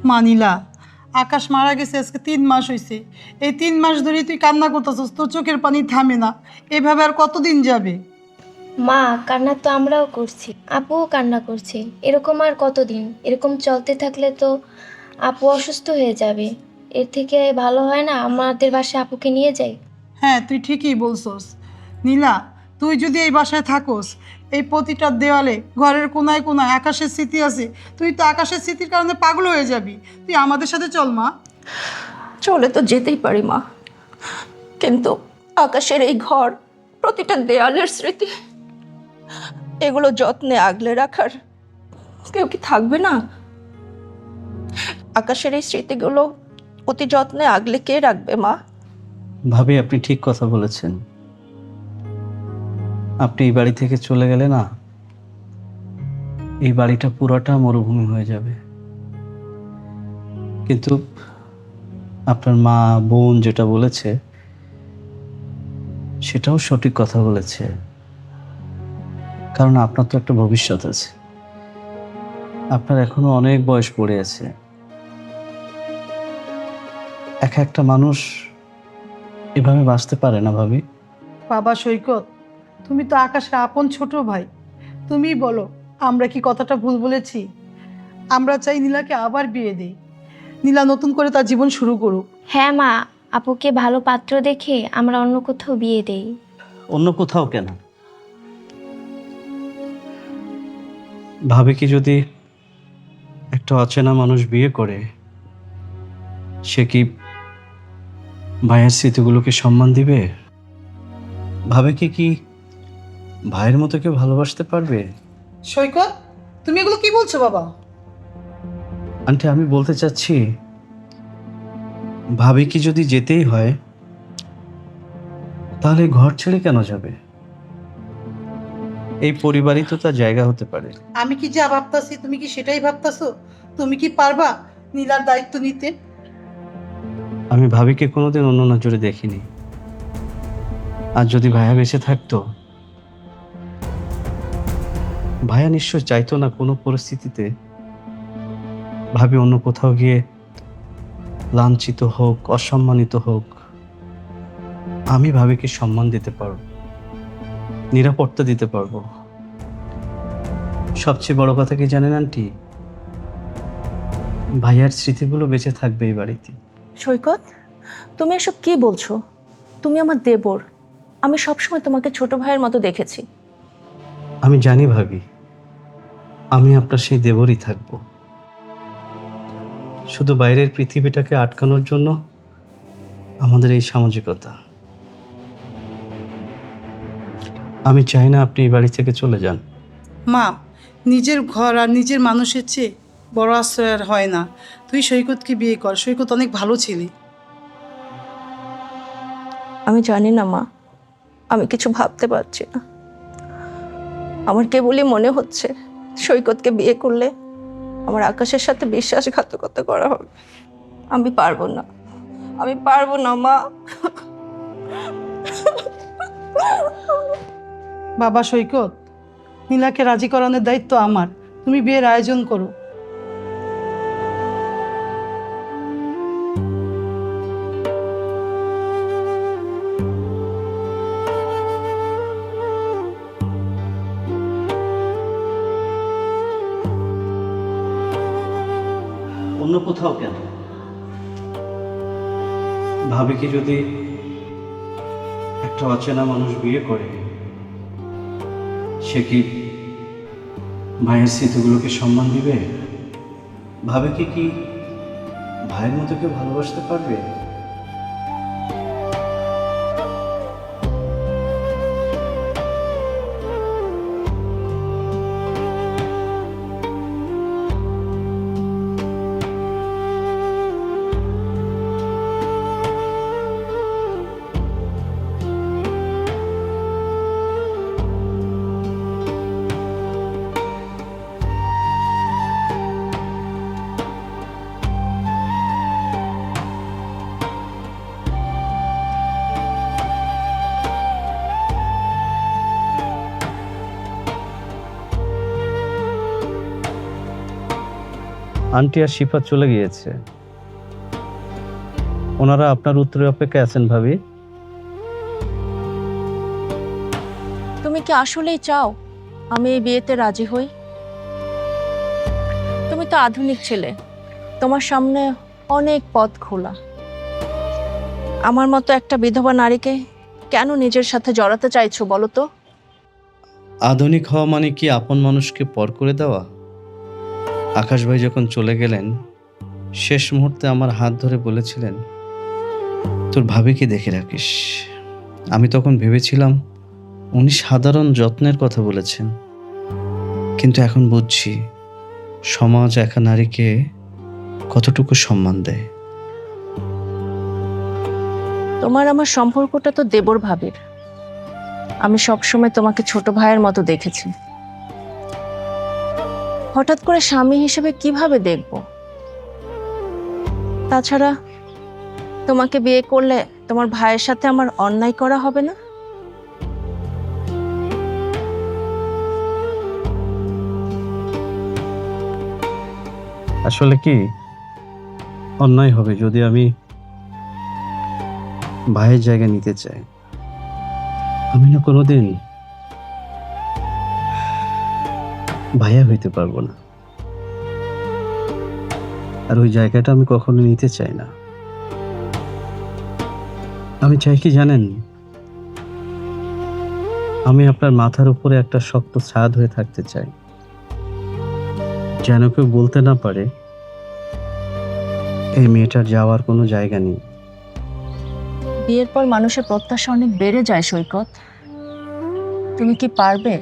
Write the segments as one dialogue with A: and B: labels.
A: মানিলা, আকাশ মারা গেছে আজকে 3 মাস হয়েছে। এই 3 মাস ধরে তুই কান্না করতেছস, তোর চোখের পানি থামে না। এভাবে আর কতদিন যাবে?
B: মা, কান্না তো আমরাও করছি, আপুও কান্না করছে। এরকম আর কতদিন? এরকম চলতে থাকলে তো আপু অসুস্থ হয়ে যাবে। এর থেকে ভালো হয় না আমাদের বাসায় আপুকে নিয়ে যাই?
A: হ্যাঁ, তুই ঠিকই বলছস। নীলা, তুই যদি এই বাসায় থাকোস, এই প্রতিটা দেওয়ালে ঘরের কোনায় কোনায় আকাশের স্মৃতি আছে, তুই তো আকাশের স্মৃতির কারণে পাগল হয়ে যাবি। তুই আমাদের সাথে চল মা।
C: চলে তো যেতেই পারি মা, কিন্তু আকাশের এই ঘর, প্রতিটা দেয়ালের স্মৃতি, এগুলো যত্নে আগলে রাখার কেউ কি থাকবে না? আকাশের এই স্মৃতিগুলো অতি যত্নে আগলে কে রাখবে মা?
D: ভাবি, আপনি ঠিক কথা বলেছেন। আপনি এই বাড়ি থেকে চলে গেলে না, এই বাড়িটা পুরোটা মরুভূমি হয়ে যাবে। কিন্তু আপনার মা বোন যেটা বলেছে সেটাও সঠিক কথা বলেছে, কারণ আপনার তো একটা ভবিষ্যৎ আছে। আপনার এখনো অনেক বয়স পড়ে আছে। একা একটা মানুষ এভাবে বাঁচতে পারে না ভাবি।
A: বাবা সৈকত, তুমি তো আকাশের আপন ছোট ভাই। তুমি বলো, আমরা কি কথাটা ভুল বলেছি? আমরা চাই নীলাকে আবার বিয়ে দিই, নীলা নতুন করে তার জীবন শুরু করুক।
B: হ্যাঁ মা, আপুকে ভালো পাত্র দেখে আমরা অন্য কোথাও বিয়ে দেই।
D: অন্য কোথাও কেন? ভাবে কি যদি একটা অচেনা মানুষ বিয়ে করে, সে কি ভাইয়ের স্মৃতিগুলোকে সম্মান দিবে? ভাবে কি ভাইয়ের মতো কেউ ভালোবাসতে পারবে?
A: সৈকত, তুমি এগুলো কি বলছো বাবা?
D: আন্টি, আমি বলতে চাচ্ছি, ভাবে কি যদি যেতেই হয় তাহলে ঘর ছেড়ে কেন যাবে? এই পরিবারই তো তার জায়গা হতে পারে।
A: আমি কি যা ভাবতাছি তুমি কি সেটাই ভাবতাছো? তুমি কি পারবা নীলার দায়িত্ব নিতে?
D: আমি ভাবিকে কোনোদিন অন্য নজরে দেখিনি। আর যদি ভাইয়া বেঁচে থাকতো, ভাইয়া নিশ্চয় চাইতো না কোনো পরিস্থিতিতে ভাবি অন্য কোথাও গিয়ে লাঞ্ছিত হোক, অসম্মানিত হোক। আমি ভাবিকে সম্মান দিতে পারবো, নিরাপত্তা দিতে পারবো। সবচেয়ে বড় কথা কি জানেন আন্টি? ভাইয়ার স্মৃতিগুলো বেঁচে থাকবে এই বাড়িতে।
C: সৈকত, তুমি এসব কি বলছো? তুমি আমার দেবর, আমি সবসময় তোমাকে ছোট ভাইয়ের মতো দেখেছি।
D: আমি জানি ভাবি, আমি আপনার সেই দেবরই থাকবো। শুধু বাইরের পৃথিবীটাকে আটকানোর জন্য আমাদের এই সামাজিকতা। আমি চাই না আপনি এই বাড়ি থেকে চলে যান।
A: মা, নিজের ঘর আর নিজের মানুষের চেয়ে বড় আশ্রয় আর হয় না। তুই সৈকতকে বিয়ে কর, সৈকত অনেক ভালো ছেলে।
C: আমি জানি না মা, আমি কিছু ভাবতে পারছি না। আমার কেবলই মনে হচ্ছে সৈকতকে বিয়ে করলে আমার আকাশের সাথে বিশ্বাসঘাতকতা করা হবে। আমি পারবো না, আমি পারবো না মা।
A: বাবা সৈকত, নীলাকে রাজি করানোর দায়িত্ব আমার। তুমি বিয়ের আয়োজন করো।
D: অন্য কোথাও কেন? ভাবে কি যদি একটা অচেনা মানুষ বিয়ে করে, সে কি ভাইয়ের স্মৃতিগুলোকে সম্মান দিবে? ভাবে কি ভাইয়ের মতো কেউ ভালোবাসতে পারবে? আন্টি আর শিফা চলে গিয়েছে। ওনারা আপনার উত্তরের অপেক্ষায় আছেন ভাবি।
C: তুমি কি আসলেই চাও আমি এই বিয়েতে রাজি হই? তুমি তো আধুনিক ছেলে, তোমার সামনে অনেক পথ খোলা। আমার মতো একটা বিধবা নারীকে কেন নিজের সাথে জড়াতে চাইছো বলো তো?
D: আধুনিক হওয়া মানে কি আপন মানুষকে পর করে দেওয়া? আকাশ ভাই যখন চলে গেলেন, শেষ মুহূর্তে আমার হাত ধরে বলেছিলেন, তোর ভাবিকে দেখে রাখিস। আমি তখন ভেবেছিলাম উনি সাধারণ যত্নের কথা বলেছেন, কিন্তু এখন বুঝছি সমাজ একা নারীকে কতটুকু সম্মান দেয়।
C: তোমার আমার সম্পর্কটা তো দেবর ভাবির। আমি সবসময় তোমাকে ছোট ভাইয়ের মতো দেখেছি। হঠাৎ করে স্বামী হিসেবে কিভাবে দেখব? তাছাড়া তোমাকে বিয়ে করলে তোমার ভাইয়ের সাথে আমার অন্যায় করা হবে না?
D: আসলে কি অন্যায় হবে যদি আমি ভাইয়ের জায়গা নিতে চাই? আমি না কোনোদিন ভাইয়া হইতে পারবো না, আর ওই জায়গাটা আমি কখনো নিতে চাই না। আমি চাই কি জানেন, আমি আপনার মাথার উপরে একটা শক্ত ছাদ হয়ে থাকতে চাই, যেন কেউ বলতে না পারে এই মেয়েটার যাওয়ার কোনো জায়গা নেই।
C: বিয়ের পর মানুষের প্রত্যাশা অনেক বেড়ে যায় সৈকত। তুমি কি পারবে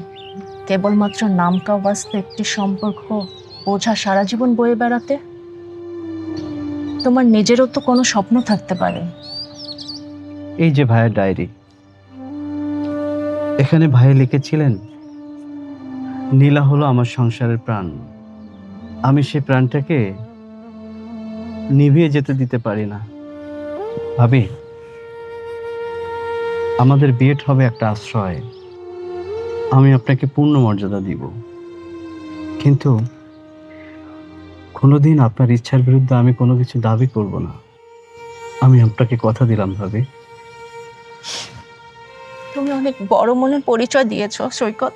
C: কেবলমাত্র নামকা বাস্তে একটি সম্পর্ক বোঝা সারা জীবন বয়ে বেড়াতে? তোমার নিজেরও তো কোনো স্বপ্ন থাকতে পারে।
D: এই যে ভাইয়ের ডায়েরি, এখানে ভাই লিখেছিলেন, নীলা হলো আমার সংসারের প্রাণ। আমি সেই প্রাণটাকে নিভিয়ে যেতে দিতে পারি না। ভাবি, আমাদের বিয়েটা হবে একটা আশ্রয়। আমি আপনাকে পূর্ণ মর্যাদা দিব, কিন্তু কোনোদিন আপনার ইচ্ছার বিরুদ্ধে আমি কোনো কিছু দাবি করব না। আমি আপনাকে কথা দিলাম ভাবি।
C: তুমি অনেক বড় মনের পরিচয় দিয়েছো সৈকত।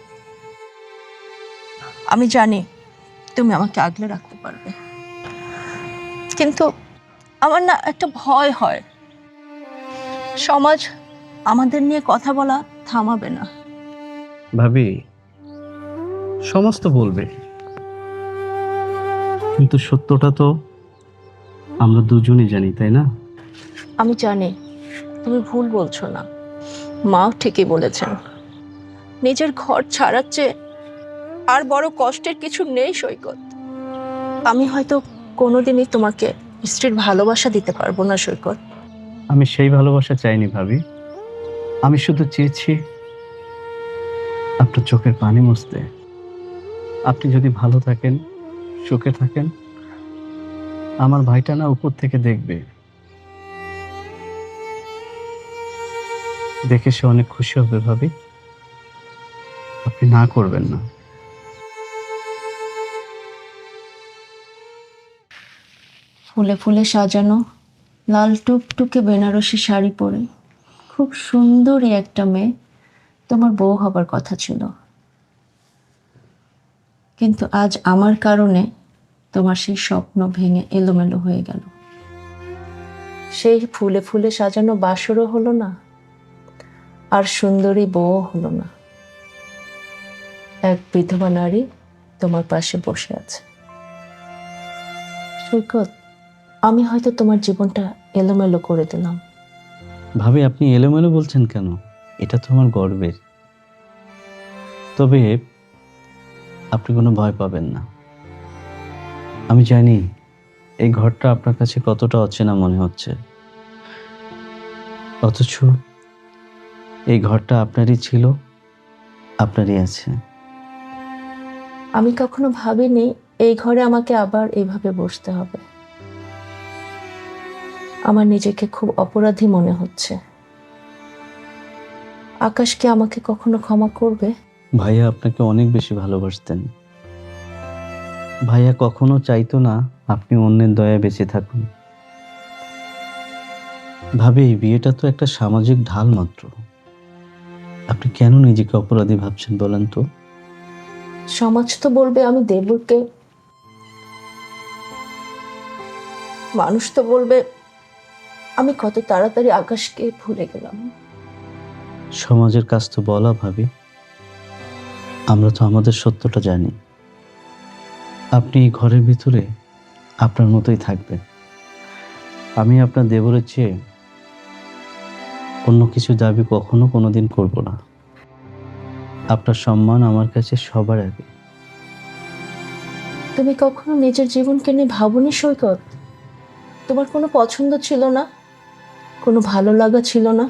C: আমি জানি তুমি আমাকে আগলে রাখতে পারবে, কিন্তু আমার না একটা ভয় হয়, সমাজ আমাদের নিয়ে কথা বলা থামাবে না।
D: ভাবি, সমস্ত বলবে, কিন্তু সত্যটা তো আমরা দুজনেই জানি, তাই না?
C: আমি জানি তুমি ভুল বলছো না, মাও ঠিকই বলেছেন। নিজের ঘর ছাড়ার চেয়ে আর বড় কষ্টের কিছু নেই সৈকত। আমি হয়তো কোনোদিনই তোমাকে স্ত্রীর ভালোবাসা দিতে পারবো না সৈকত।
D: আমি সেই ভালোবাসা চাইনি ভাবি, আমি শুধু চেয়েছি আপনার চোখের পানি মুছতে। আপনি যদি ভালো থাকেন, সুখে থাকেন, আমার ভাইটা না উপর থেকে দেখবে, দেখে সে অনেক খুশি হবে ভাবি। আপনি না করবেন না।
C: ফুলে ফুলে সাজানো লাল টুকটুকে বেনারসি শাড়ি পরে খুব সুন্দরী একটা মেয়ে তোমার বউ হবার কথা ছিল, কিন্তু আজ আমার কারণে তোমার সেই স্বপ্ন ভেঙে এলোমেলো হয়ে গেল। সেই ফুলে ফুলে সাজানো বাসরও হলো না, আর সুন্দরী বউও হলো না। এক বিধবা নারী তোমার পাশে বসে আছে। সৈকত, আমি হয়তো তোমার জীবনটা এলোমেলো করে দিলাম।
D: ভাবি, আপনি এলোমেলো বলছেন কেন? এটা তো আমার গর্বের। তবে আপনি কোনো ভয় পাবেন না। আমি জানি এই ঘরটা আপনার কাছে কতটা অচেনা মনে হচ্ছে, অথচ এই ঘরটা আপনারই ছিল, আপনারই আছে।
C: আমি কখনো ভাবিনি এই ঘরে আমাকে আবার এইভাবে বসতে হবে। আমার নিজেকে খুব অপরাধী মনে হচ্ছে। আকাশ কি আমাকে কখনো ক্ষমা করবে?
D: ভাইয়া আপনাকে অনেক বেশি ভালোবাসতেন। ভাইয়া কখনো চাইতো না আপনি অন্যের দয়ায় বেঁচে থাকুন। ভাবি, এই বিয়েটা তো একটা সামাজিক ঢাল মাত্র। আপনি কেন নিজেকে অপরাধী ভাবছেন বলেন তো?
C: সমাজ তো বলবে আমি দেবরকে, মানুষ তো বলবে আমি কত তাড়াতাড়ি আকাশকে ভুলে গেলাম।
D: সমাজের কাজ তো বলা ভাবি, আমরা তো আমাদের সত্যটা জানি। আপনি এই ঘরের ভিতরে আপনার মতোই থাকবেন। আমি আপনার দেবরের চেয়ে অন্য কিছু দাবি কখনো কোনোদিন করব না। আপনার সম্মান আমার কাছে সবার আগে।
C: তুমি কখনো নিজের জীবনকে নিয়ে ভাবনি সৈকত? তোমার কোনো পছন্দ ছিল না, কোনো ভালো লাগা ছিল না,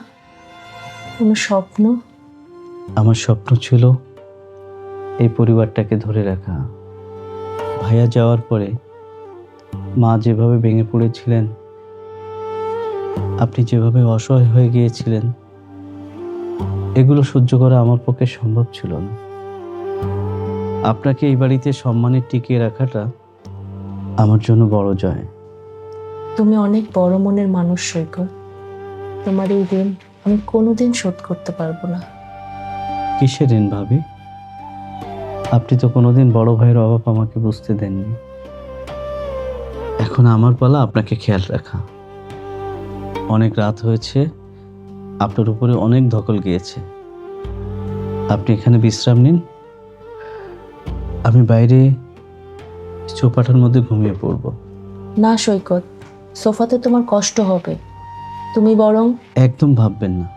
C: কোনো স্বপ্ন?
D: আমার স্বপ্ন ছিল এই পরিবারটাকে ধরে রাখা। ভাইয়া যাওয়ার পরে মা যেভাবে ভেঙে পড়েছিলেন, আপনি যেভাবে অসহায় হয়ে গিয়েছিলেন, এগুলো সহ্য করা আমার পক্ষে সম্ভব ছিল না। আপনাকে এই বাড়িতে সম্মানে টিকিয়ে রাখাটা আমার জন্য বড় জয়।
C: তুমি অনেক বড় মনের মানুষ সৈকত। তোমার এই ঋণ আমি কোনোদিন শোধ করতে পারবো না।
D: কিসের ঋণ ভাবি? আপনি তো কোনোদিন বড় ভাইয়ের অভাব আমাকে বুঝতে দেননি। এখন আমার পালা আপনাকে খেয়াল রাখা। অনেক রাত হয়েছে, আপনার উপরে অনেক ধকল গিয়েছে। আপনি এখানে বিশ্রাম নিন, আমি বাইরে চৌপাটার মধ্যে ঘুমিয়ে পড়ব।
C: না সৈকত, সোফাতে তোমার কষ্ট হবে। তুমি বরং
D: একদম ভাববেন না।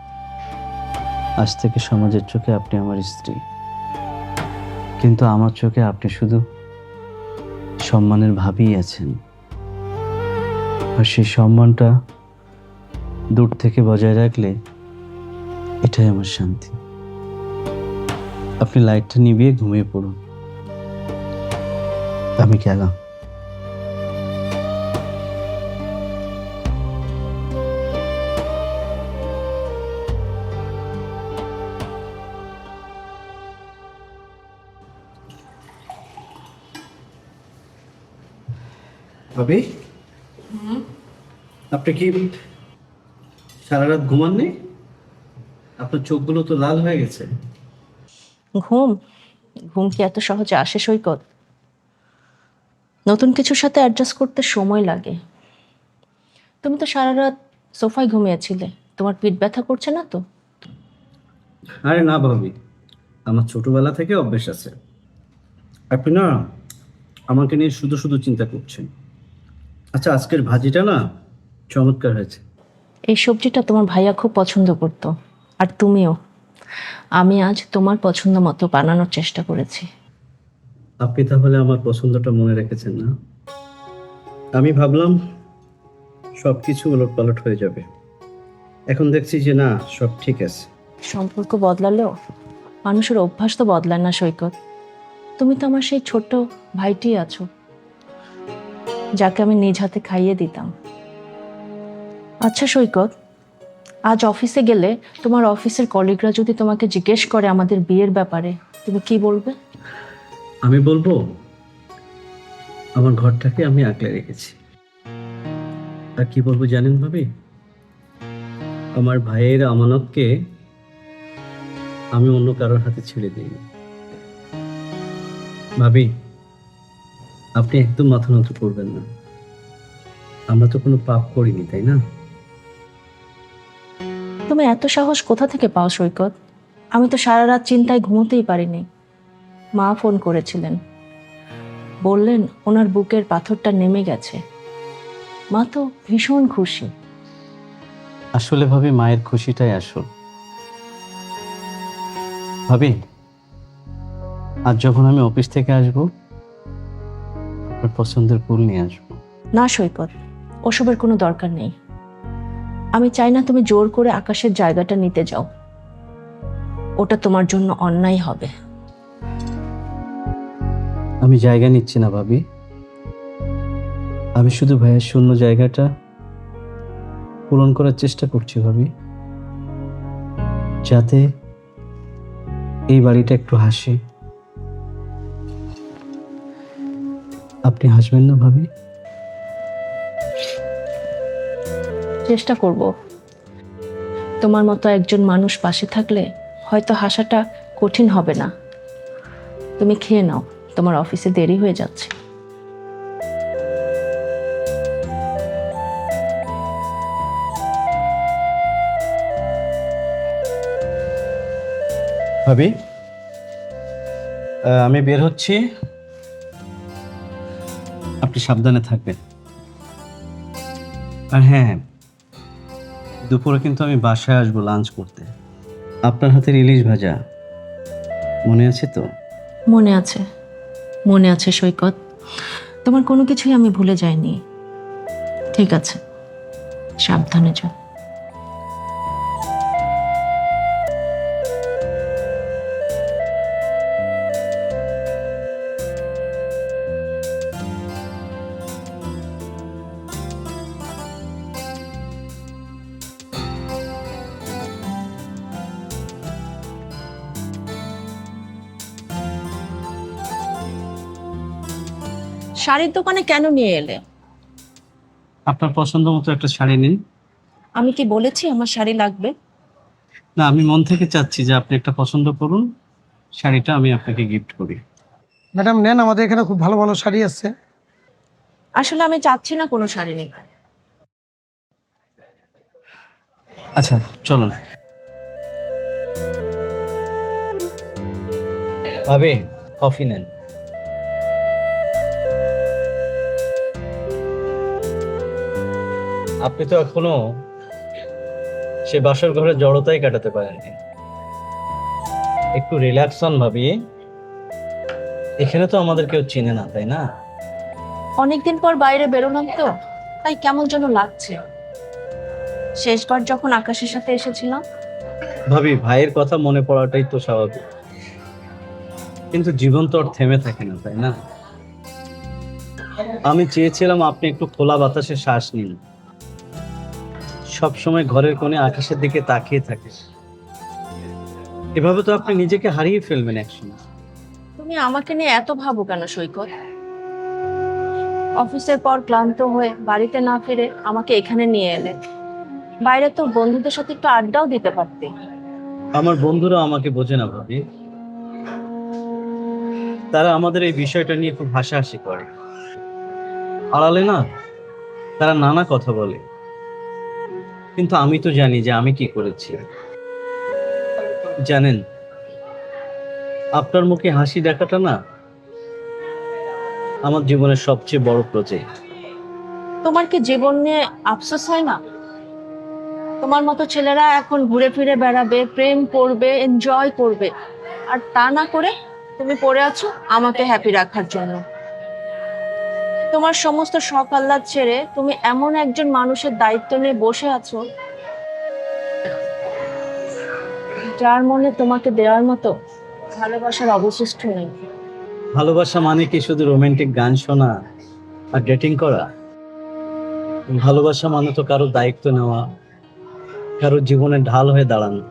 D: আজ থেকে সমাজের চোখে আপনি আমার স্ত্রী, কিন্তু আমার চোখে আপনি শুধু সম্মানের ভাবিই আছেন। আর সেই সম্মানটা দূর থেকে বজায় রাখলে এটাই আমার শান্তি। আপনি লাইটটা নিভিয়ে ঘুমিয়ে পড়ুন, আমি গেলাম। ভাবি, আপনি কি সারা রাত ঘুমাননি? আপনার চোখগুলো তো লাল হয়ে গেছে।
C: ঘুম ঘুম কি এত সহজে আসে সৈকত? নতুন কিছুর সাথে অ্যাডজাস্ট করতে সময় লাগে। তুমি তো সারা রাত সোফায় ঘুমিয়েছিলে, তোমার পিঠ ব্যথা করছে না তো?
D: আরে না ভাবি, আমার ছোটবেলা থেকে অভ্যেস আছে। আপনি না আমাকে নিয়ে শুধু শুধু চিন্তা করছেন। আচ্ছা, আজকের ভাজিটা না চমৎকার হয়েছে।
C: এই সবজিটা তোমার ভাইয়া খুব পছন্দ করতো, আর তুমিও। আমি আজ তোমার পছন্দ মতো বানানোর চেষ্টা করেছি।
D: আপনি তাহলে আমার পছন্দটা মনে রেখেছেন না? আমি ভাবলাম সব কিছু ওলটপালট হয়ে যাবে, এখন দেখছি যে না, সব ঠিক আছে।
C: সম্পর্ক বদলালেও মানুষের অভ্যাস তো বদলায় না সৈকত। তুমি তো আমার সেই ছোট্ট ভাইটি আছো, যাকে আমি নিজ হাতে খাইয়ে দিতাম। আচ্ছা সৈকত, আজ অফিসে গেলে তোমার অফিসের কলিগরা যদি তোমাকে জিজ্ঞেস করে আমাদের বিয়ের ব্যাপারে, তুমি কি বলবে?
D: আমি বলবো আমার ঘরটাকে আমি আগলে রেখেছি। আর কি বলবো জানেন ভাবি? আমার ভাইয়ের আমানতকে আমি অন্য কারোর হাতে ছেড়ে দিই। ভাবি, আপনি একদম মাথা নত করবেন না। আমরা তো কোনো পাপ করিনি, তাই না?
C: তুমি এত সাহস কোথা থেকে পাও সৈকত? আমি তো সারা রাত চিন্তায় ঘুমোতেই পারিনি। মা ফোন করেছিলেন, বললেন ওনার বুকের পাথরটা নেমে গেছে। মা তো ভীষণ খুশি।
D: আসলে ভাবি, মায়ের খুশিটাই আসল। ভাবি, আজ যখন আমি অফিস থেকে আসবো, আপনার পছন্দের ফুল নিয়ে আসবো।
C: না সৈকত, ওসবের কোনো দরকার নেই। আমি চাই না তুমি জোর করে আকাশের জায়গাটা নিতে যাও। ওটা তোমার জন্য অন্যায় হবে।
D: আমি জায়গা নিচ্ছি না ভাবি, আমি শুধু ভাইয়ের শূন্য জায়গাটা পূরণ করার চেষ্টা করছি ভাবি, যাতে এই বাড়িটা একটু হাসে। আপনি হাসবেন না ভাবি?
C: চেষ্টা করব। তোমার মতো একজন মানুষ পাশে থাকলে হয়তো হাসাটা কঠিন হবে না। তুমি খেয়ে নাও, তোমার অফিসে দেরি হয়ে যাচ্ছে।
D: ভাবি, আমি বের হচ্ছি, আপনি সাবধানে থাকবেন। আর হ্যাঁ, দুপুরে কিন্তু আমি বাসায় আসবো লাঞ্চ করতে। আপনার হাতের ইলিশ ভাজা মনে আছে তো?
C: মনে আছে, মনে আছে সৈকত। তোমার কোনো কিছুই আমি ভুলে যাইনি। ঠিক আছে, সাবধানে যাও। শাড়ির দোকানে কেন নিয়ে এলে?
D: আপনার পছন্দ মতো একটা শাড়ি নিন।
C: আমি কি বলেছি আমার শাড়ি লাগবে?
D: না, আমি মন থেকে চাচ্ছি যে আপনি একটা পছন্দ করুন, শাড়িটা আমি আপনাকে গিফট করি।
E: ম্যাডাম নেন, আমাদের এখানে খুব ভালো ভালো শাড়ি আছে।
C: আসলে আমি চাচ্ছি না কোনো শাড়ি নিতে।
D: আচ্ছা চলুন। ভাবি, কফি নেন। আপনি তো এখনো সে বাসর ঘরে জড়তাই কাটাতে পারেননি। একটু রিল্যাক্স হন ভাবি। এখানে তো আমাদের কেউ চিনে না, তাই না?
C: অনেকদিন পর বাইরে বেরোলাম তো, তাই কেমন যেন লাগছে। শেষবার যখন আকাশের সাথে এসেছিলাম।
D: ভাবি, ভাইয়ের কথা মনে পড়াটাই তো স্বাভাবিক, কিন্তু জীবন তো আর থেমে থাকে না, তাই না? আমি চেয়েছিলাম আপনি একটু খোলা বাতাসে শ্বাস নিন। সব সময় ঘরের কোণে আকাশের দিকে তাকিয়ে থাকে, এভাবে তো আপনি নিজেকে হারিয়ে ফেলবেন একসময়।
C: তুমি আমাকে নিয়ে এত ভাবো কেন সৈকত? অফিসের পর ক্লান্ত হয়ে বাড়িতে না ফিরে আমাকে এখানে নিয়ে এলে। বাইরে তো বন্ধুদের সাথে একটু আড্ডাও দিতে পারতে।
D: আমার বন্ধুরা আমাকে বোঝে না ভাবি। তারা আমাদের এই বিষয়টা নিয়ে খুব হাসাহাসি করে, আড়ালে না তারা নানা কথা বলে, কিন্তু আমি তো জানি যে আমি কি করেছি। জানেন, আপনার মুখে হাসি দেখাটা না আমার জীবনের সবচেয়ে বড় প্রজেক্ট।
C: তোমার কি জীবন নিয়ে আফসোস হয় না? তোমার মতো ছেলেরা এখন ঘুরে ফিরে বেড়াবে, প্রেম করবে, এনজয় করবে, আর তা না করে তুমি পড়ে আছো আমাকে হ্যাপি রাখার জন্য। তোমার সমস্ত শখ আহ্লাদ ছেড়ে তুমি এমন একজন মানুষের দায়িত্ব নিয়ে বসে আছো যার মনে তোমাকে দেওয়ার মতো ভালোবাসার অবশিষ্ট নেই।
D: ভালোবাসা মানে কি শুধু রোমান্টিক গান শোনা আর ডেটিং করা? ভালোবাসা মানে তো কারো দায়িত্ব নেওয়া, কারো জীবনে ঢাল হয়ে দাঁড়ানো।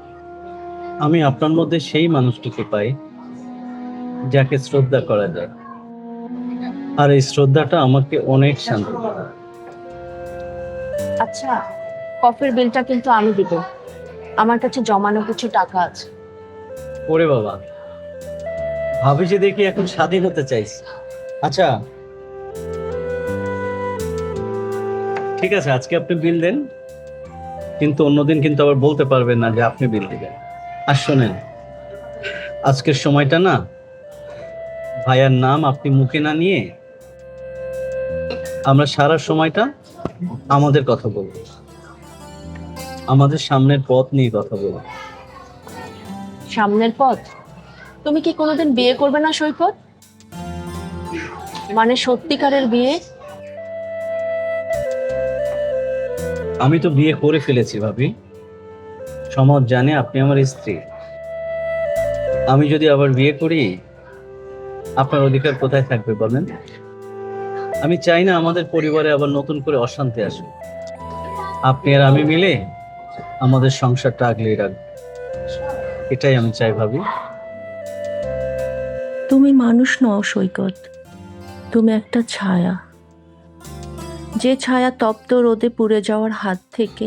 D: আমি আপনার মধ্যে সেই মানুষটিকে পাই যাকে শ্রদ্ধা করা যায়, আর এই শ্রদ্ধাটা আমাকে অনেক শান্তি দেয়।
C: আচ্ছা, কফির বিলটা কিন্তু আমি দিব। আমার কাছে জমানো কিছু টাকা আছে।
D: ওরে বাবা, ভাবি যে দেখি এখন স্বাধীন হতে চাইছে। আচ্ছা ঠিক আছে, আজকে আপনি বিল দেন, কিন্তু অন্যদিন কিন্তু আবার বলতে পারবেন না যে আপনি বিল দিবেন। আর শোনেন, আজকের সময়টা না ভাইয়ার নাম আপনি মুখে না নিয়ে আমরা সারা সময়টা আমাদের কথা বলবো, আমাদের সামনের পথ নিয়ে কথা বলবো।
C: সামনের পথ? তুমি কি কোনোদিন বিয়ে করবে না সৈকত? মানে সত্যিকারের বিয়ে?
D: আমি তো বিয়ে করে ফেলেছি ভাবি, সমাজ জানে আপনি আমার স্ত্রী। আমি যদি আবার বিয়ে করি, আপনার অধিকার কোথায় থাকবে বলেন? আমি চাই না আমাদের পরিবারে আবার নতুন করে অশান্তি আসুক। আপনি আর আমি মিলে আমাদের সংসারটা আগলে রাখবো, এটাই আমি চাই ভাবি।
C: তুমি মানুষ নও সৈকত, তুমি একটা ছায়া, যে ছায়া তপ্ত রোদে পুড়ে যাওয়ার হাত থেকে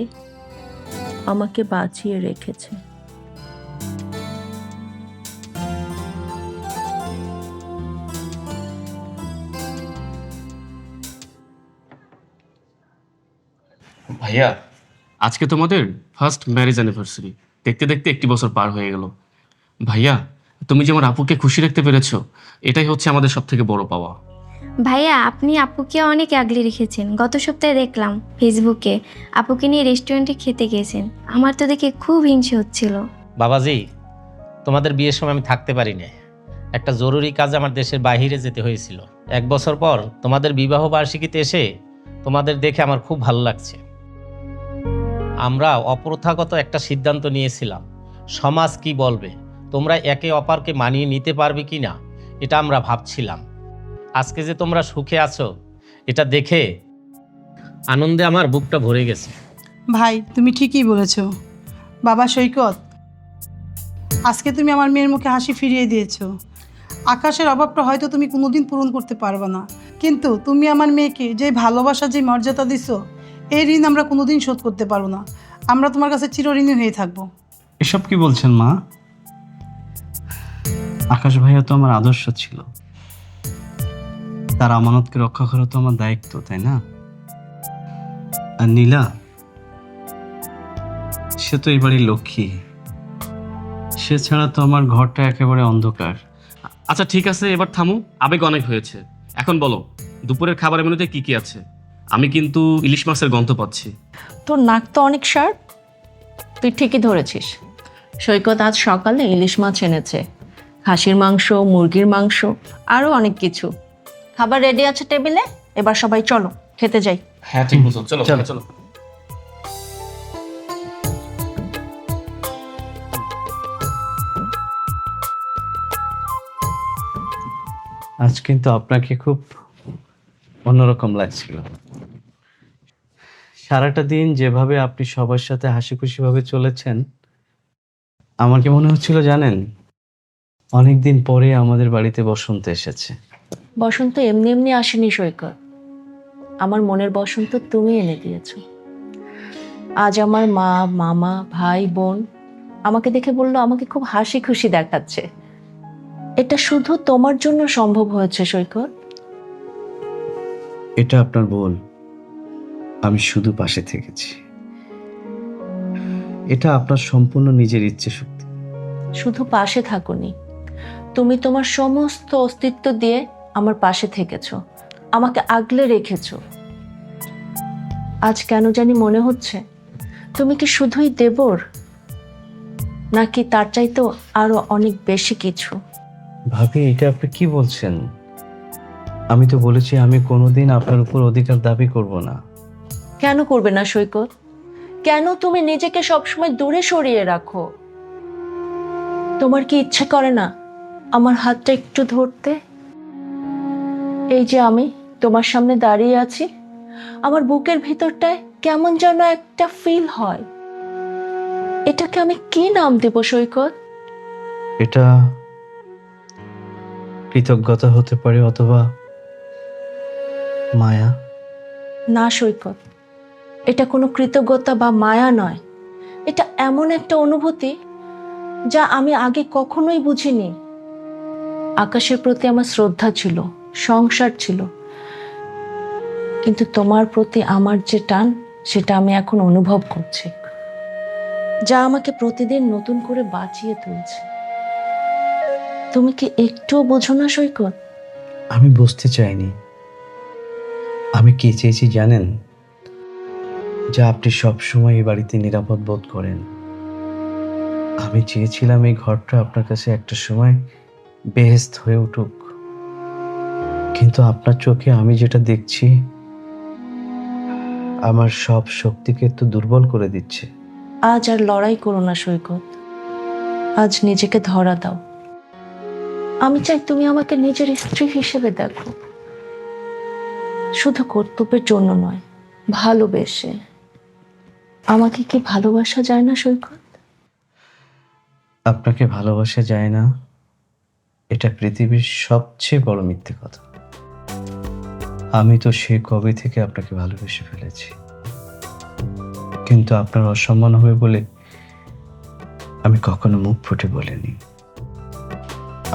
C: আমাকে বাঁচিয়ে রেখেছে।
F: ভাইয়া, আজকে তোমাদের ফার্স্ট ম্যারেজ অ্যানিভার্সারি। দেখতে দেখতে 1 বছর পার হয়ে গেল। ভাইয়া, তুমি যে আমার আপুকে খুশি রাখতে পেরেছো, এটাই হচ্ছে আমাদের সব থেকে বড় পাওয়া।
B: ভাইয়া, আপনি আপুকে অনেক আগলে রেখেছেন। গত সপ্তাহে দেখলাম ফেসবুকে আপুকে নিয়ে রেস্টুরেন্টে খেতে গেছেন। আমার তো দেখে খুব হিংসে হচ্ছিল।
G: বাবাজি, তোমাদের বিয়ের সময় আমি থাকতে পারি না। একটা জরুরি কাজে আমার দেশের বাইরে যেতে হয়েছিল। 1 বছর পর তোমাদের বিবাহ বার্ষিকীতে এসে তোমাদের দেখে আমার খুব ভালো লাগছে। আমরা অপ্রথাগত একটা সিদ্ধান্ত নিয়েছিলাম, সমাজ কি বলবে, তোমরা একে অপরকে মানিয়ে নিতে পারবে কি না, এটা আমরা ভাবছিলাম। আজকে যে তোমরা সুখে আছো, এটা দেখে আনন্দে আমার বুকটা ভরে গেছে।
A: ভাই, তুমি ঠিকই বলেছো। বাবা সৈকত, আজকে তুমি আমার মেয়ের মুখে হাসি ফিরিয়ে দিয়েছো। আকাশের অভাবটা হয়তো তুমি কোনোদিন পূরণ করতে পারবে না, কিন্তু তুমি আমার মেয়েকে যে ভালোবাসা, যে মর্যাদা দিছো, এই ঋণ আমরা কোনোদিন শোধ করতে পারবো না। আমরা তোমার কাছে চিরঋণী হয়ে থাকবো।
D: এসব কি বলছেন মা? আকাশ ভাইয়া তো আমার আদর্শ ছিল, তার আমানতকে রক্ষা করা তো আমার দায়িত্ব, তাই না? আর নীলা, সে তো এই বাড়ির লক্ষ্মী, সে ছাড়া তো আমার ঘরটা একেবারে অন্ধকার।
F: আচ্ছা ঠিক আছে, এবার থামো, আবেগ অনেক হয়েছে। এখন বলো, দুপুরের খাবারের মেনুতে কি কি আছে? আমি কিন্তু ইলিশ মাছের গন্ধ পাচ্ছি।
C: তোর নাক তো অনেক শার্প, তুই ঠিকই ধরেছিস। সৈকত আজ সকালে ইলিশ মাছ এনেছে, খাসির মাংস, মুরগির মাংস, আরও অনেক কিছু। খাবার রেডি আছে টেবিলে, এবার সবাই চলো খেতে যাই।
F: হ্যাঁ ঠিক বলছো, চলো
D: চলো।
F: চলো।
D: আজ কিন্তু আপনাকে খুব অন্যরকম লাগছিল। সারাটা দিন যেভাবে আপনি সবার সাথে হাসি খুশিভাবে চলেছেন, আমার কি মনে হচ্ছিল জানেন, অনেকদিন পরে আমাদের বাড়িতে বসন্ত এসেছে।
C: বসন্ত এমনি এমনি আসেনি সৈকত, আমার মনের বসন্ত তুমি এনে দিয়েছো। আজ আমার মা, মামা, ভাই, বোন আমাকে দেখে বললো আমাকে খুব হাসি খুশি দেখাচ্ছে। এটা শুধু তোমার জন্য সম্ভব হয়েছে সৈকত।
D: এটা আপনার ভুল, আমি শুধু পাশে থেকেছি। এটা আপনার সম্পূর্ণ নিজের ইচ্ছে শক্তি।
C: শুধু পাশে থাকোনি, তুমি তোমার সমস্ত অস্তিত্ব দিয়ে আমার পাশে থেকেছো, আমাকে আগলে রেখেছো। আজ কেন জানি মনে হচ্ছে তুমি কি শুধুই দেবর, নাকি তার চাইতেও আরো অনেক বেশি কিছু।
D: ভাবি, এটা আপনি কি বলছেন? আমি তো বলেছি আমি কোনোদিন আপনার উপর অধিকার দাবি করব না।
C: কেন করবে না সৈকত? কেন তুমি নিজেকে সবসময় দূরে সরিয়ে রাখো? তোমার কি ইচ্ছে করে না আমার হাতটা একটু ধরতে? এই যে আমি তোমার সামনে দাঁড়িয়ে আছি, আমার বুকের ভিতরটায় কেমন যেন একটা ফিল হয়। এটাকে আমি কি নাম দেব সৈকত?
D: এটা কৃতজ্ঞতা হতে পারে, অথবা মায়া।
C: না সৈকত, এটা কোনো কৃতজ্ঞতা বা মায়া নয়। এটা এমন একটা অনুভূতি যা আমি আগে কখনোই বুঝিনি। আকাশের প্রতি আমার শ্রদ্ধা ছিল, সংসার ছিল, কিন্তু তোমার প্রতি আমার যে টান, সেটা আমি এখন অনুভব করছি, যা আমাকে প্রতিদিন নতুন করে বাঁচিয়ে তুলছে। তুমি কি একটুও বোঝো না সৈকত?
D: আমি বুঝতে চাইনি। আমি কি চেয়েছি জানেন? যা আপনি সবসময় এই বাড়িতে নিরাপদ বোধ করেন। আমি চেয়েছিলাম এই ঘরটা আপনার কাছে একটা সময় বেহেশত হয়ে উঠুক, কিন্তু আপনার চোখে আমি যেটা দেখছি আমার সব শক্তিকে তো দুর্বল করে দিচ্ছে।
C: আজ আর লড়াই করো না সৈকত, আজ নিজেকে ধরা দাও। আমি চাই তুমি আমাকে নিজের স্ত্রী হিসেবে দেখো, শুধু কর্তব্যের জন্য নয়, ভালোবেসে। আমাকে কি ভালোবাসা যায় না সৈকত?
D: আপনাকে ভালোবাসা যায় না, এটা পৃথিবীর সবচেয়ে বড় মিথ্যে কথা। আমি তো সে কবে থেকে আপনাকে ভালোবেসে ফেলেছি, কিন্তু আপনার অসম্মান হবে বলে আমি কখনো মুখ ফুটে বলিনি,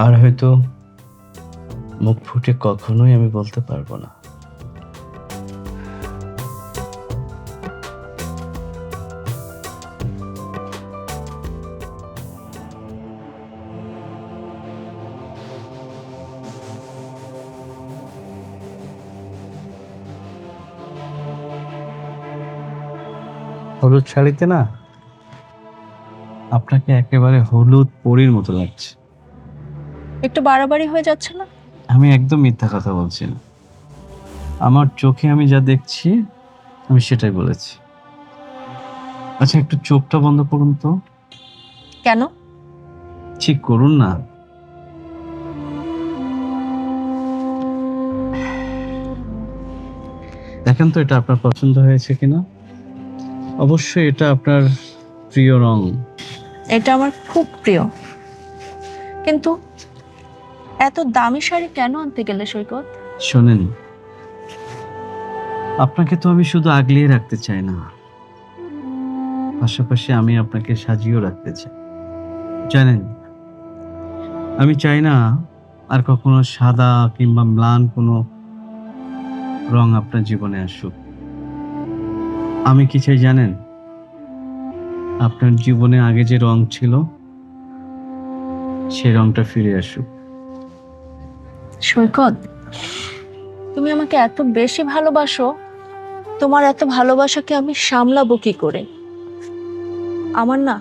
D: আর হয়তো মুখ ফুটে কখনোই আমি বলতে পারবো না। হলুদ শাড়িতে না আপনাকে একেবারে হলুদ পরীর মতো লাগছে।
C: একটু বাড়াবাড়ি হয়ে যাচ্ছে না?
D: আমি একদম মিথ্যা কথা বলছি না, আমার চোখে আমি যা দেখছি আমি সেটাই বলেছি। আচ্ছা, একটু চোখটা বন্ধ করুন তো।
C: কেন?
D: ঠিক করুন না। দেখেন তো এটা আপনার পছন্দ হয়েছে কিনা। অবশ্যই এটা আপনার প্রিয় রং।
C: এটা আমার খুব প্রিয়, কিন্তু এত দামি শাড়ি কেন আনতে গেলে সৈকত?
D: শোনেন, আপনাকে তো আমি শুধু আগলিয়ে রাখতে চাই না, পাশাপাশি আমি আপনাকে সাজিয়েও রাখতে চাই। জানেন, আমি চাই না আর কখনো সাদা কিংবা ম্লান কোনো রং আপনার জীবনে আসুক। আমি কি চাই জানেন? আপনার জীবনে আগে যে রং ছিল সেই রংটা ফিরে আসুক।
C: সৈকত, তুমি আমাকে এত বেশি ভালোবাসো, তোমার এত ভালোবাসাকে আমি সামলাবো কি করে? আমার না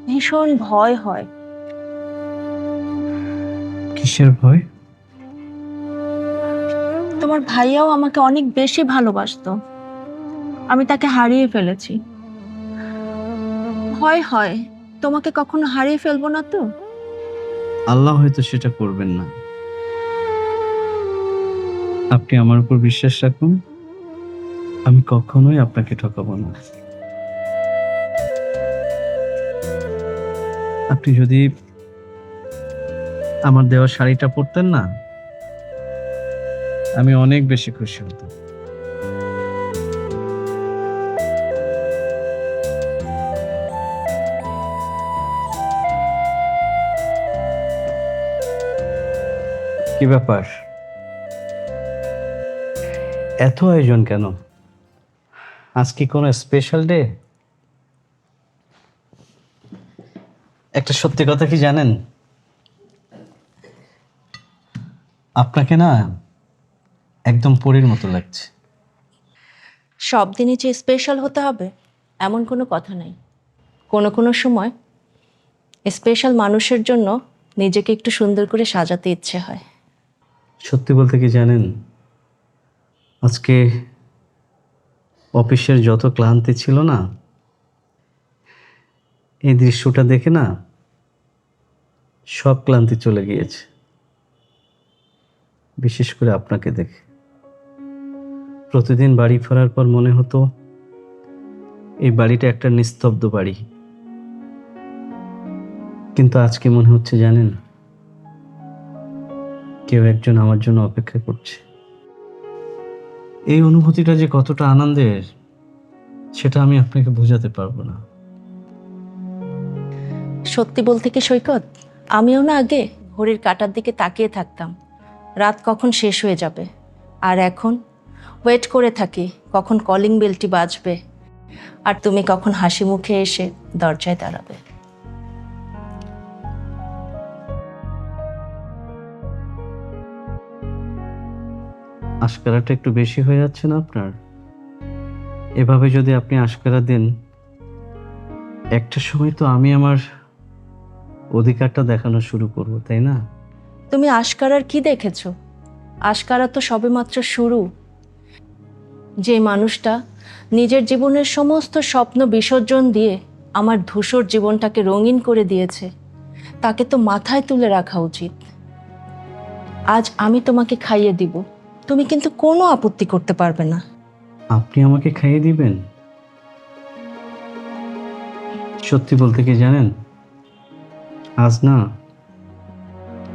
C: ভীষণ ভয় হয়।
D: কিসের ভয়?
C: তোমার ভাইয়াও আমাকে অনেক বেশি ভালোবাসতো, আমি তাকে হারিয়ে ফেলেছি। ভয় হয় তোমাকে কখনো হারিয়ে ফেলবো না তো।
D: আল্লাহ হয়তো সেটা করবেন না। আপনি আমার উপর বিশ্বাস রাখুন, আমি কখনোই আপনাকে ঠকাবো না। আপনি যদি আমার দেওয়া শাড়িটা পরতেন না, আমি অনেক বেশি খুশি হতাম। কি ব্যাপার, এত আয়োজন কেন? আজ কি কোনো স্পেশাল ডে? একটা সত্যি কথা কি জানেন, আপনাকে না একদম পরীর মতো লাগছে।
C: সব দিনই যে স্পেশাল হতে হবে এমন কোনো কথা নেই। কোনো কোনো সময় স্পেশাল মানুষের জন্য নিজেকে একটু সুন্দর করে সাজাতে ইচ্ছে হয়।
D: সত্যি বলতে কি জানেন, আজকে অফিসের যত ক্লান্তি ছিল না, এই দৃশ্যটা দেখে না সব ক্লান্তি চলে গিয়েছে। বিশেষ করে আপনাকে দেখে প্রতিদিন বাড়ি ফেরার পর মনে হতো এই বাড়িটা একটা নিস্তব্ধ বাড়ি, কিন্তু আজকে মনে হচ্ছে জানেন, কেউ একজন আমার জন্য অপেক্ষা করছে। এই অনুভূতিটা যে কতটা আনন্দের সেটা আমি আপনাকে বোঝাতে পারবো না।
C: সত্যি বলতে কি সৈকত, আমিও না আগে ঘড়ির কাঁটার দিকে তাকিয়ে থাকতাম রাত কখন শেষ হয়ে যাবে, আর এখন ওয়েট করে থাকি কখন কলিং বেলটি বাজবে আর তুমি কখন হাসি মুখে এসে দরজায় দাঁড়াবে।
D: আশকারাটা একটু বেশি হয়ে যাচ্ছে না আপনার? এভাবে যদি আপনি আশকারা দেন, একটা সময় তো আমি আমার অধিকারটা দেখানো শুরু করব, তাই না?
C: তুমি আশকারার কি দেখেছো? আশকারা তো সবেমাত্র শুরু। যে মানুষটা নিজের জীবনের সমস্ত স্বপ্ন বিসর্জন দিয়ে আমার ধূসর জীবনটাকে রঙিন করে দিয়েছে, তাকে তো মাথায় তুলে রাখা উচিত। আজ আমি তোমাকে খাইয়ে দিব, তুমি কিন্তু কোনো আপত্তি করতে পারবে না।
D: আপনি আমাকে খাইয়ে দিবেন? সত্যি বলতে কি জানেন, আজ না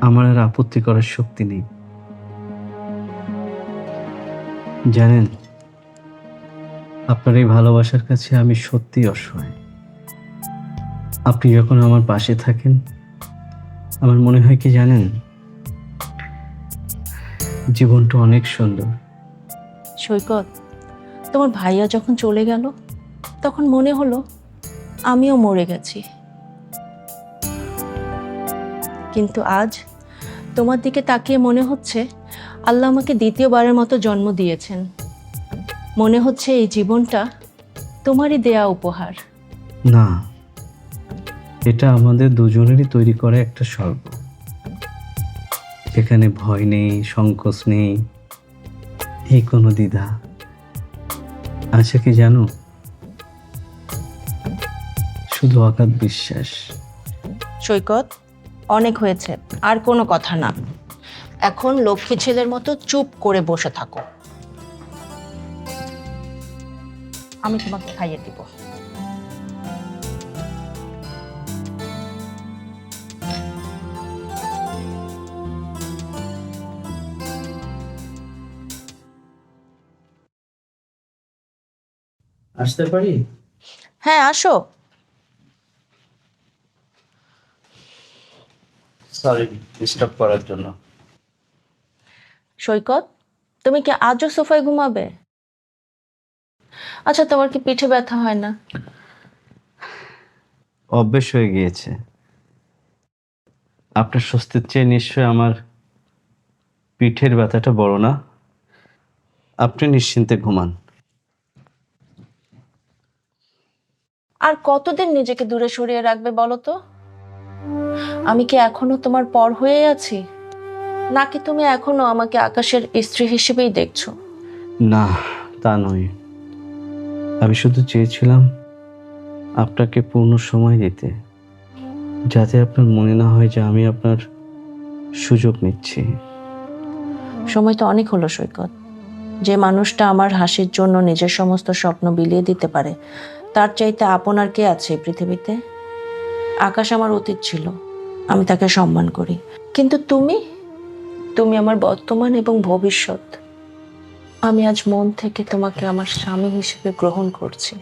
D: আমার আর আপত্তি করার শক্তি নেই। জানেন, আপনার এই ভালোবাসার কাছে আমি সত্যিই অসহায়। আপনি যখন আমার পাশে থাকেন, আমার মনে হয় কি জানেন, জীবনটা অনেক সুন্দর।
C: সৈকত, তোমার ভাইয়া যখন চলে গেল তখন মনে হলো আমিও মরে গেছি। কিন্তু আজ তোমার দিকে তাকিয়ে মনে হচ্ছে আল্লাহ আমাকে দ্বিতীয়বারের মতো জন্ম দিয়েছেন। মনে হচ্ছে এই জীবনটা তোমারই দেয়া উপহার।
D: না, এটা আমাদের দুজনেরই তৈরি করা একটা স্বর্গ, যেখানে ভয় নেই, সংকোচ নেই, এই কোনো দ্বিধা। আচ্ছা কি জানো, শুধু অগাধ বিশ্বাস।
C: সৈকত, অনেক হয়েছে, আর কোনো কথা না। এখন লক্ষ্মী ছেলের মতো চুপ করে বসে থাকো, আমি তোমাকে খাইয়ে দিব।
D: আসতে পারি?
C: হ্যাঁ, আসো।
D: সরি ডিস্টার্ব করার জন্য।
C: সৈকত, তুমি কি আজও সোফায় ঘুমাবে? আচ্ছা, তোমার কি পিঠে ব্যথা হয় না?
D: অভ্যেস হয়ে গিয়েছে। আপনার স্বস্তির চেয়ে নিশ্চয় আমার পিঠের ব্যথাটা বড় না। আপনি নিশ্চিন্তে ঘুমান।
C: আর কতদিন নিজেকে দূরে সরিয়ে রাখবে বলো তো? আমি কি এখনো তোমার পর হয়ে আছি, নাকি তুমি এখনো আমাকে আকাশের স্ত্রী হিসেবেই দেখছো?
D: না, তা নয়। আমি শুধু চেয়েছিলাম আপনাকে পূর্ণ সময় দিতে, যাতে আপনার মনে না হয় যে আমি আপনার সুযোগ নিচ্ছি।
C: সময় তো অনেক হলো সৈকত। যে মানুষটা আমার হাসির জন্য নিজের সমস্ত স্বপ্ন বিলিয়ে দিতে পারে, তার চাইতে আপন আর কে আছে এই পৃথিবীতে? আকাশ আমার অতীত ছিল, আমি তাকে সম্মান করি। কিন্তু তুমি আমার বর্তমান এবং ভবিষ্যৎ। আমি আজ মন থেকে তোমাকে আমার স্বামী হিসেবে গ্রহণ করছি।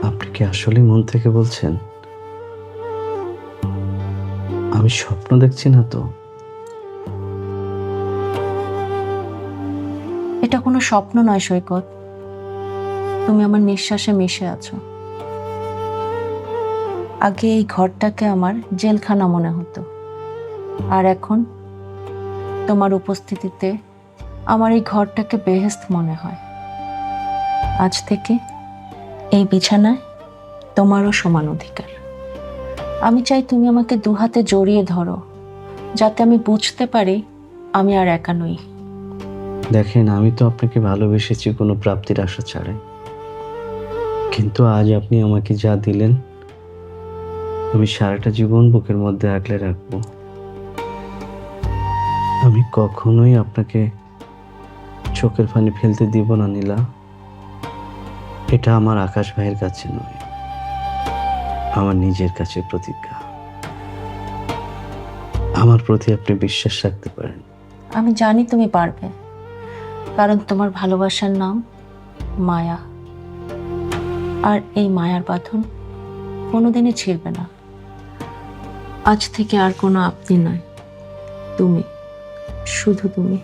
D: আপনি কি আসলে মন থেকে বলছেন? আমি স্বপ্ন দেখছি না তো?
C: এটা কোনো স্বপ্ন নয় সৈকত, তুমি আমার নিঃশ্বাসে মিশে আছো। আগে এই ঘরটাকে আমার জেলখানা মনে হতো, আর এখন তোমার উপস্থিতিতে আমার এই ঘরটাকে বেহেশত মনে হয়। আজ থেকে এই বিছানায় তোমারও সমান অধিকার। আমি চাই তুমি আমাকে দুহাতে জড়িয়ে ধরো, যাতে আমি বুঝতে পারি আমি আর একা নই।
D: দেখেন, আমি তো আপনাকে ভালোবেসেছি কোনো প্রাপ্তির আশা ছাড়াই, কিন্তু আজ আপনি আমাকে যা দিলেন আমি সারাটা জীবন বুকের মধ্যে আগলে রাখবো। আমি কখনোই আপনাকে চোখের পানি ফেলতে দিব না নীলা। এটা আমার আকাশ ভাইয়ের কাছে নয়, আমার নিজের কাছে প্রতিজ্ঞা। আমার প্রতি আপনি বিশ্বাস রাখতে পারেন।
C: আমি জানি তুমি পারবে, কারণ তোমার ভালোবাসার নাম মায়া, আর এই মায়ার বাঁধন কোনোদিনই ছিঁড়বে না। আজ থেকে আর কোনো আপনি নয়, তুমি, শুধু তুমি।